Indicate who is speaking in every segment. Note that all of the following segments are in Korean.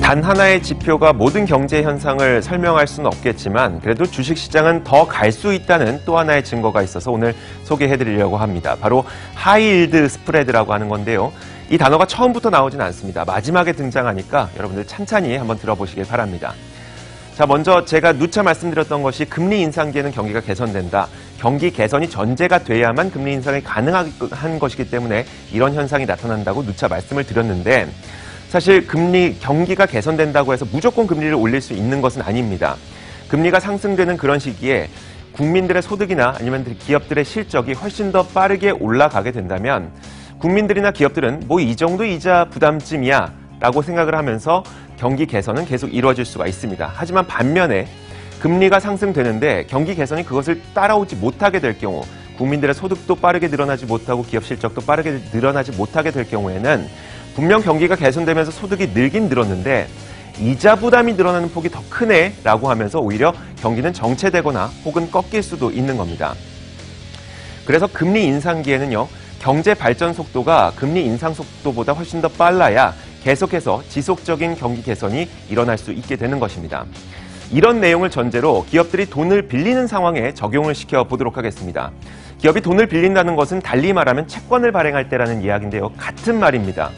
Speaker 1: 단 하나의 지표가 모든 경제 현상을 설명할 수는 없겠지만 그래도 주식시장은 더 갈 수 있다는 또 하나의 증거가 있어서 오늘 소개해드리려고 합니다. 바로 하이힐드 스프레드라고 하는 건데요. 이 단어가 처음부터 나오진 않습니다. 마지막에 등장하니까 여러분들 찬찬히 한번 들어보시길 바랍니다. 자, 먼저 제가 누차 말씀드렸던 것이 금리 인상기에는 경기가 개선된다. 경기 개선이 전제가 돼야만 금리 인상이 가능한 것이기 때문에 이런 현상이 나타난다고 누차 말씀을 드렸는데 사실 경기가 개선된다고 해서 무조건 금리를 올릴 수 있는 것은 아닙니다. 금리가 상승되는 그런 시기에 국민들의 소득이나 아니면 기업들의 실적이 훨씬 더 빠르게 올라가게 된다면 국민들이나 기업들은 뭐 이 정도 이자 부담쯤이야 라고 생각을 하면서 경기 개선은 계속 이루어질 수가 있습니다. 하지만 반면에 금리가 상승되는데 경기 개선이 그것을 따라오지 못하게 될 경우 국민들의 소득도 빠르게 늘어나지 못하고 기업 실적도 빠르게 늘어나지 못하게 될 경우에는 분명 경기가 개선되면서 소득이 늘긴 늘었는데 이자 부담이 늘어나는 폭이 더 크네 라고 하면서 오히려 경기는 정체되거나 혹은 꺾일 수도 있는 겁니다. 그래서 금리 인상기에는요. 경제 발전 속도가 금리 인상 속도보다 훨씬 더 빨라야 계속해서 지속적인 경기 개선이 일어날 수 있게 되는 것입니다. 이런 내용을 전제로 기업들이 돈을 빌리는 상황에 적용을 시켜보도록 하겠습니다. 기업이 돈을 빌린다는 것은 달리 말하면 채권을 발행할 때라는 이야기인데요. 같은 말입니다.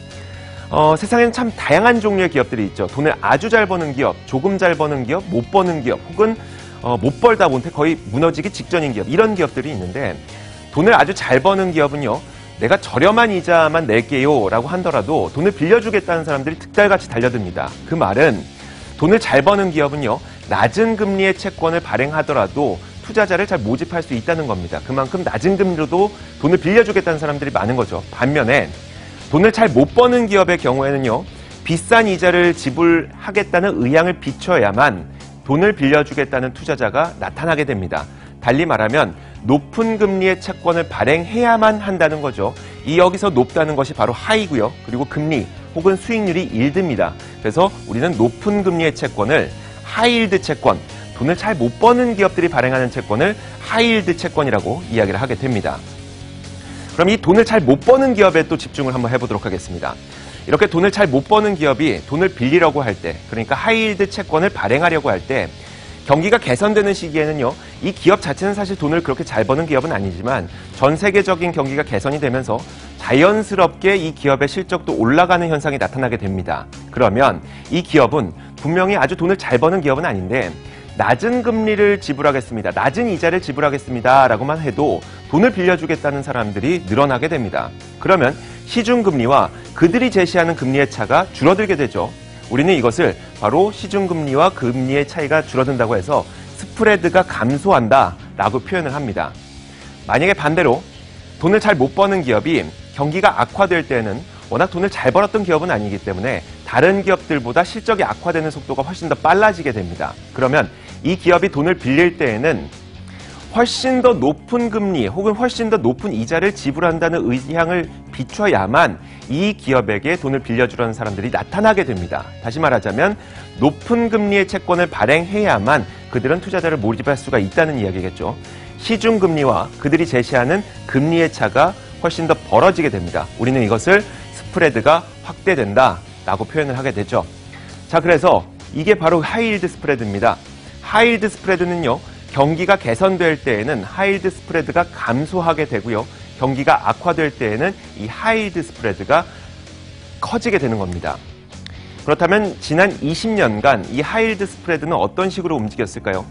Speaker 1: 세상에는 참 다양한 종류의 기업들이 있죠. 돈을 아주 잘 버는 기업, 조금 잘 버는 기업, 못 버는 기업, 혹은 못 벌다 못해 거의 무너지기 직전인 기업, 이런 기업들이 있는데 돈을 아주 잘 버는 기업은요. 내가 저렴한 이자만 낼게요 라고 하더라도 돈을 빌려주겠다는 사람들이 득달같이 달려듭니다. 그 말은 돈을 잘 버는 기업은요. 낮은 금리의 채권을 발행하더라도 투자자를 잘 모집할 수 있다는 겁니다. 그만큼 낮은 금리로도 돈을 빌려주겠다는 사람들이 많은 거죠. 반면에 돈을 잘 못 버는 기업의 경우에는요. 비싼 이자를 지불하겠다는 의향을 비춰야만 돈을 빌려주겠다는 투자자가 나타나게 됩니다. 달리 말하면 높은 금리의 채권을 발행해야만 한다는 거죠. 이 여기서 높다는 것이 바로 하이고요. 그리고 금리 혹은 수익률이 1드입니다. 그래서 우리는 높은 금리의 채권을 하이힐드 채권, 돈을 잘 못 버는 기업들이 발행하는 채권을 하이힐드 채권이라고 이야기를 하게 됩니다. 그럼 이 돈을 잘 못 버는 기업에 또 집중을 한번 해보도록 하겠습니다. 이렇게 돈을 잘 못 버는 기업이 돈을 빌리려고 할 때, 그러니까 하이힐드 채권을 발행하려고 할 때 경기가 개선되는 시기에는요. 이 기업 자체는 사실 돈을 그렇게 잘 버는 기업은 아니지만 전 세계적인 경기가 개선이 되면서 자연스럽게 이 기업의 실적도 올라가는 현상이 나타나게 됩니다. 그러면 이 기업은 분명히 아주 돈을 잘 버는 기업은 아닌데 낮은 금리를 지불하겠습니다. 낮은 이자를 지불하겠습니다. 라고만 해도 돈을 빌려주겠다는 사람들이 늘어나게 됩니다. 그러면 시중금리와 그들이 제시하는 금리의 차가 줄어들게 되죠. 우리는 이것을 바로 시중금리와 금리의 차이가 줄어든다고 해서 스프레드가 감소한다 라고 표현을 합니다. 만약에 반대로 돈을 잘 못 버는 기업이 경기가 악화될 때는 워낙 돈을 잘 벌었던 기업은 아니기 때문에 다른 기업들보다 실적이 악화되는 속도가 훨씬 더 빨라지게 됩니다. 그러면 이 기업이 돈을 빌릴 때에는 훨씬 더 높은 금리 혹은 훨씬 더 높은 이자를 지불한다는 의향을 비춰야만 이 기업에게 돈을 빌려주려는 사람들이 나타나게 됩니다. 다시 말하자면 높은 금리의 채권을 발행해야만 그들은 투자자를 모집할 수가 있다는 이야기겠죠. 시중금리와 그들이 제시하는 금리의 차가 훨씬 더 벌어지게 됩니다. 우리는 이것을 스프레드가 확대된다라고 표현을 하게 되죠. 자, 그래서 이게 바로 하이힐드 스프레드입니다. 하이힐드 스프레드는요. 경기가 개선될 때에는 하이힐드 스프레드가 감소하게 되고요. 경기가 악화될 때에는 이 하이힐드 스프레드가 커지게 되는 겁니다. 그렇다면 지난 20년간 이 하이힐드 스프레드는 어떤 식으로 움직였을까요?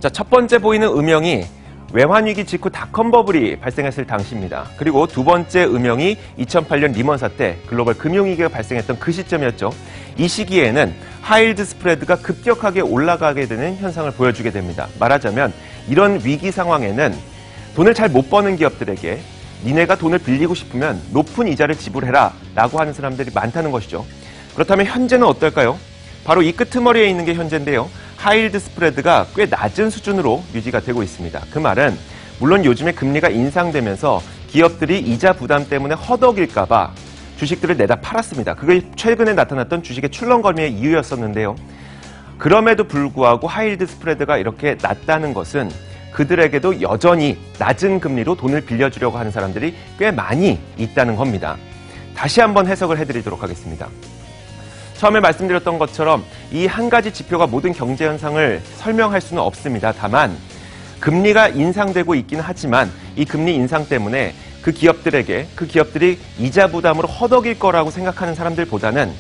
Speaker 1: 자, 첫 번째 보이는 음영이 외환위기 직후 닷컴 버블이 발생했을 당시입니다. 그리고 두 번째 음영이 2008년 리먼 사태, 글로벌 금융위기가 발생했던 그 시점이었죠. 이 시기에는 하이힐드 스프레드가 급격하게 올라가게 되는 현상을 보여주게 됩니다. 말하자면 이런 위기 상황에는 돈을 잘 못 버는 기업들에게 니네가 돈을 빌리고 싶으면 높은 이자를 지불해라 라고 하는 사람들이 많다는 것이죠. 그렇다면 현재는 어떨까요? 바로 이 끄트머리에 있는 게 현재인데요. 하이힐드 스프레드가 꽤 낮은 수준으로 유지가 되고 있습니다. 그 말은 물론 요즘에 금리가 인상되면서 기업들이 이자 부담 때문에 허덕일까 봐 주식들을 내다 팔았습니다. 그게 최근에 나타났던 주식의 출렁거림의 이유였었는데요. 그럼에도 불구하고 하이힐드 스프레드가 이렇게 낮다는 것은 그들에게도 여전히 낮은 금리로 돈을 빌려주려고 하는 사람들이 꽤 많이 있다는 겁니다. 다시 한번 해석을 해드리도록 하겠습니다. 처음에 말씀드렸던 것처럼 이 한 가지 지표가 모든 경제 현상을 설명할 수는 없습니다. 다만 금리가 인상되고 있긴 하지만 이 금리 인상 때문에 그 기업들이 이자 부담으로 허덕일 거라고 생각하는 사람들보다는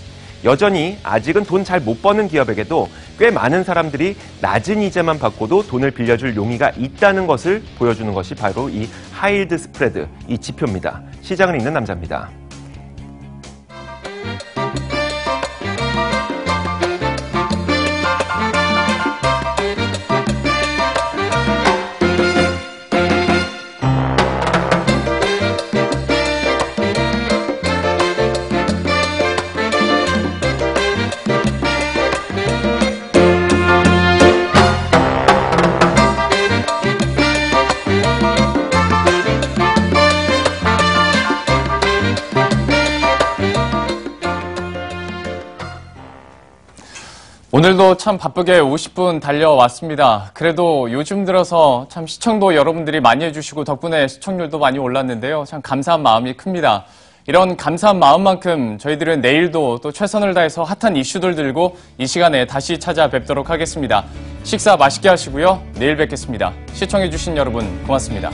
Speaker 1: 여전히 아직은 돈 잘 못 버는 기업에게도 꽤 많은 사람들이 낮은 이자만 받고도 돈을 빌려줄 용의가 있다는 것을 보여주는 것이 바로 이 하이힐드 스프레드, 이 지표입니다. 시장을 읽는 남자입니다.
Speaker 2: 오늘도 참 바쁘게 50분 달려왔습니다. 그래도 요즘 들어서 참 시청도 여러분들이 많이 해주시고 덕분에 시청률도 많이 올랐는데요. 참 감사한 마음이 큽니다. 이런 감사한 마음만큼 저희들은 내일도 또 최선을 다해서 핫한 이슈들 들고 이 시간에 다시 찾아뵙도록 하겠습니다. 식사 맛있게 하시고요. 내일 뵙겠습니다. 시청해주신 여러분 고맙습니다.